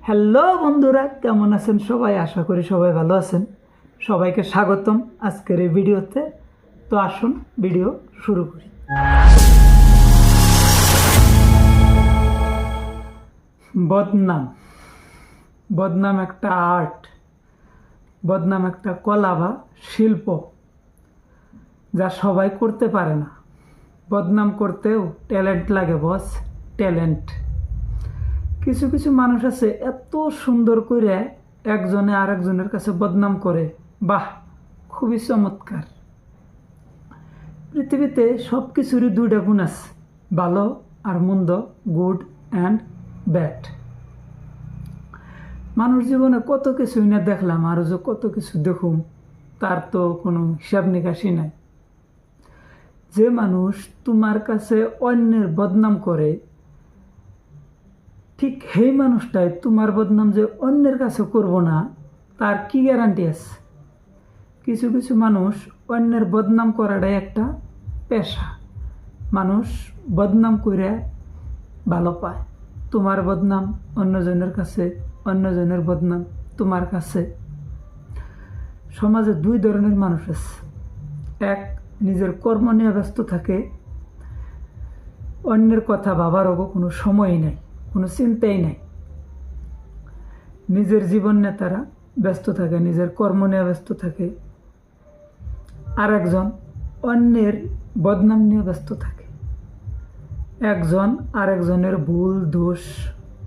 Hello বন্ধুরা, কেমন আছেন সবাই? আশা করি সবাই ভালো আছেন। সবাইকে স্বাগতম আজকের এই ভিডিওতে। তো আসুন ভিডিও শুরু করি। বদনাম বদনাম একটা আর্ট, বদনাম একটা কলা বা শিল্প, যা সবাই করতে পারে না। বদনাম করতেও ট্যালেন্ট লাগে বস, ট্যালেন্ট। কিছু কিছু মানুষ আছে এত সুন্দর করে একজনে আরেকজনের কাছে বদনাম করে, বাহ, খুবই চমৎকার। পৃথিবীতে সব কিছুরই দুইটা গুণ আছে, ভালো আর মন্দ, গুড অ্যান্ড ব্যাড। মানুষ জীবনে কত কিছুই না দেখলাম, আরও যে কত কিছু দেখুম তার তো কোনো হিসাব নিকাশই নাই। যে মানুষ তোমার কাছে অন্যের বদনাম করে, ঠিক সেই মানুষটাই তোমার বদনাম যে অন্যের কাছে করব না, তার কি গ্যারান্টি আছে? কিছু কিছু মানুষ অন্যের বদনাম করাটাই একটা পেশা। মানুষ বদনাম করে ভালো পায়। তোমার বদনাম অন্যজনের কাছে, অন্যজনের বদনাম তোমার কাছে। সমাজে দুই ধরনের মানুষ আছে। এক, নিজের কর্ম নিয়ে ব্যস্ত থাকে, অন্যের কথা ভাবারও কোনো সময়ই নেই, কোনো চিন্তাই নেই। নিজের জীবন নিয়ে তারা ব্যস্ত থাকে, নিজের কর্ম নিয়ে ব্যস্ত থাকে। আর একজন অন্যের বদনাম নিয়ে ব্যস্ত থাকে। একজন আরেকজনের ভুল, দোষ,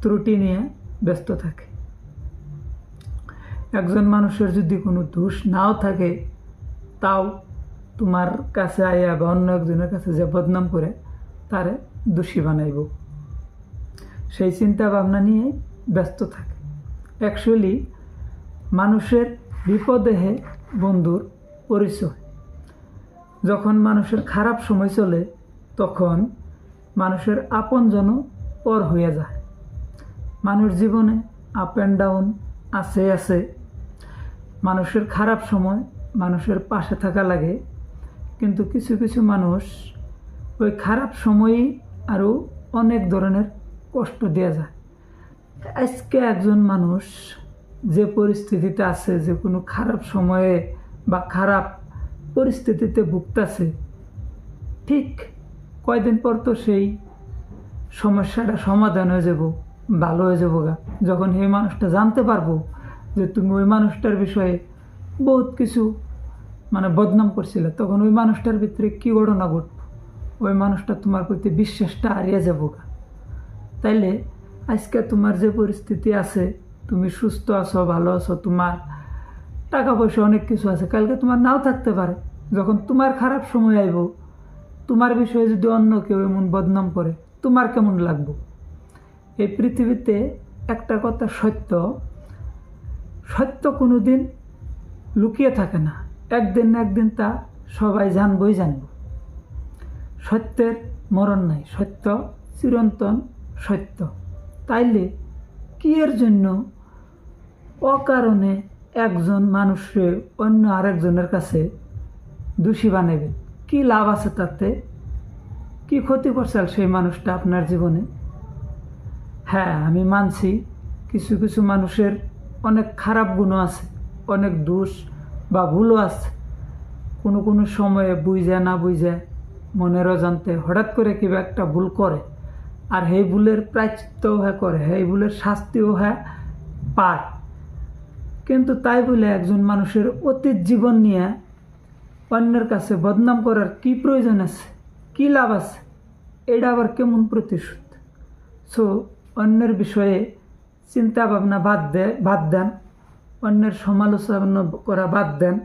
ত্রুটি নিয়ে ব্যস্ত থাকে। একজন মানুষের যদি কোনো দোষ নাও থাকে, তাও তোমার কাছে আইয়া বা অন্য একজনের কাছে যে বদনাম করে তারে দোষী বানাইব, সেই চিন্তা ভাবনা নিয়ে ব্যস্ত থাকে। অ্যাকচুয়ালি মানুষের বিপদে বন্ধুর পরিচয়। যখন মানুষের খারাপ সময় চলে, তখন মানুষের আপনজনও পর হয়ে যায়। মানুষ জীবনে আপ অ্যান্ড ডাউন আছে। মানুষের খারাপ সময় মানুষের পাশে থাকা লাগে, কিন্তু কিছু কিছু মানুষ ওই খারাপ সময়েই আরও অনেক ধরনের কষ্ট দেওয়া যায়। আজকে একজন মানুষ যে পরিস্থিতিতে আছে, যে কোনো খারাপ সময়ে বা খারাপ পরিস্থিতিতে ভুগতেছে, ঠিক কয়দিন পর তো সেই সমস্যাটা সমাধান হয়ে যাব, ভালো হয়ে যাবো গা। যখন সেই মানুষটা জানতে পারবো যে তুমি ওই মানুষটার বিষয়ে বহুত কিছু বদনাম করছিলে, তখন ওই মানুষটার ভিতরে কী ঘটনা ঘটবে, ওই মানুষটা তোমার প্রতি বিশ্বাসটা হারিয়ে যাবো গা। তাইলে আজকে তোমার যে পরিস্থিতি আছে, তুমি সুস্থ আছো, ভালো আছো, তোমার টাকা পয়সা অনেক কিছু আছে, কালকে তোমার নাও থাকতে পারে। যখন তোমার খারাপ সময় আইব, তোমার বিষয়ে যদি অন্য কেউ এমন বদনাম করে, তোমার কেমন লাগবে? এই পৃথিবীতে একটা কথা সত্য, সত্য কোনো দিন লুকিয়ে থাকে না। একদিন না একদিন তা সবাই জানবই জানব। সত্যের মরণ নাই, সত্য চিরন্তন সত্য। তাইলে কি এর জন্য অকারণে একজন মানুষকে অন্য আরেকজনের কাছে দোষী বানাবে? কি লাভ আছে তাতে? কি ক্ষতি করছে সেই মানুষটা আপনার জীবনে? হ্যাঁ, আমি মানছি কিছু কিছু মানুষের অনেক খারাপ গুণও আছে, অনেক দোষ বা ভুলও আছে। কোনো কোনো সময়ে বুঝে না বুঝে, মনের অজান্তে হঠাৎ করে কিবা একটা ভুল করে, আর সেই ভুলের প্রায়শ্চিত্তও করে, সেই ভুলের শাস্তিও পায়। কিন্তু তাই বলে একজন মানুষের অতীত জীবন নিয়ে অন্যের কাছে বদনাম করার কি প্রয়োজন আছে? কি লাভ আছে? এটা আবার কেমন প্রতিশোধ? সো অন্যের বিষয়ে চিন্তা ভাবনা বাদ দেন, অন্যের সমালোচনা করা বাদ দেন।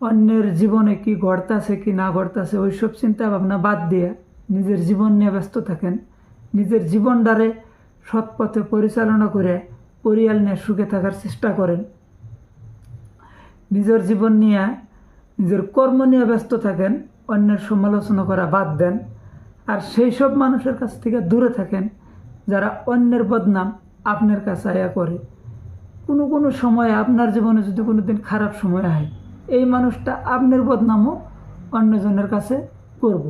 অন্যের জীবনে কি ঘটতেছে কি না ঘটতেছে ওইসব চিন্তা ভাবনা বাদ দিয়ে নিজের জীবন নিয়ে ব্যস্ত থাকেন। নিজের জীবনটারে সৎ পথে পরিচালনা করে পরিয়াল নিয়ে সুখে থাকার চেষ্টা করেন। নিজের জীবন নিয়ে, নিজের কর্ম নিয়ে ব্যস্ত থাকেন, অন্যের সমালোচনা করা বাদ দেন। আর সেই সব মানুষের কাছ থেকে দূরে থাকেন যারা অন্যের বদনাম আপনার কাছে আয়া করে। কোনো কোনো সময়ে আপনার জীবনে যদি কোনো দিন খারাপ সময় হয়, এই মানুষটা আপনার বদনামও অন্যজনের কাছে করব।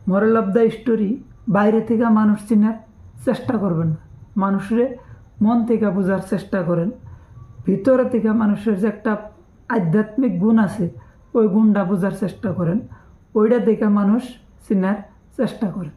মোরাল অফ দ্য স্টোরি, বাইরে থেকে মানুষ চেনার চেষ্টা করবেন না, মানুষের মন থেকে বোঝার চেষ্টা করেন, ভিতরে থেকে মানুষের যে একটা আধ্যাত্মিক গুণ আছে ওই গুণটা বোঝার চেষ্টা করেন, ওইটা দেখে মানুষ চিনার চেষ্টা করেন।